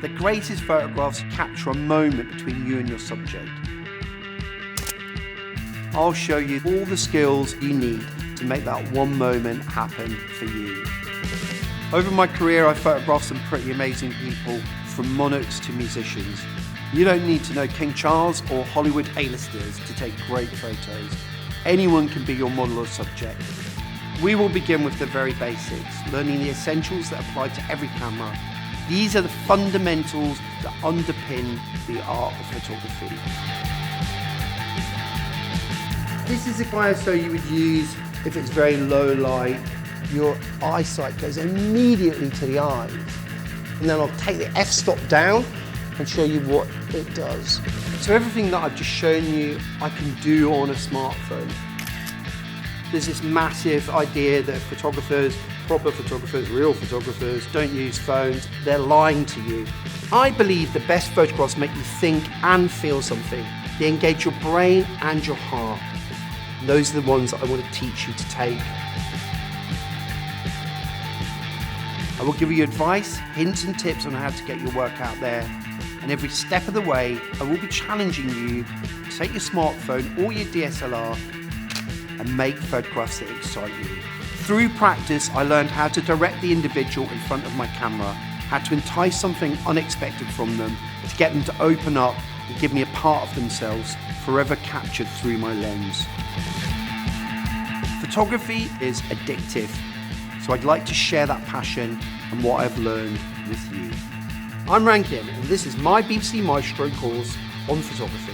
The greatest photographs capture a moment between you and your subject. I'll show you all the skills you need to make that one moment happen for you. Over my career, I've photographed some pretty amazing people, from monarchs to musicians. You don't need to know King Charles or Hollywood A-listers to take great photos. Anyone can be your model or subject. We will begin with the very basics, learning the essentials that apply to every camera. These are the fundamentals that underpin the art of photography. This is a ISO you would use if it's very low light. Your eyesight goes immediately to the eyes. And then I'll take the f-stop down and show you what it does. So everything that I've just shown you, I can do on a smartphone. There's this massive idea that photographers, proper photographers, real photographers, don't use phones. They're lying to you. I believe the best photographs make you think and feel something. They engage your brain and your heart. And those are the ones that I want to teach you to take. I will give you advice, hints and tips on how to get your work out there. And every step of the way, I will be challenging you to take your smartphone or your DSLR and make photographs that excite you. Through practice, I learned how to direct the individual in front of my camera, how to entice something unexpected from them, to get them to open up and give me a part of themselves, forever captured through my lens. Photography is addictive, so I'd like to share that passion and what I've learned with you. I'm Rankin, and this is my BBC Maestro course on photography.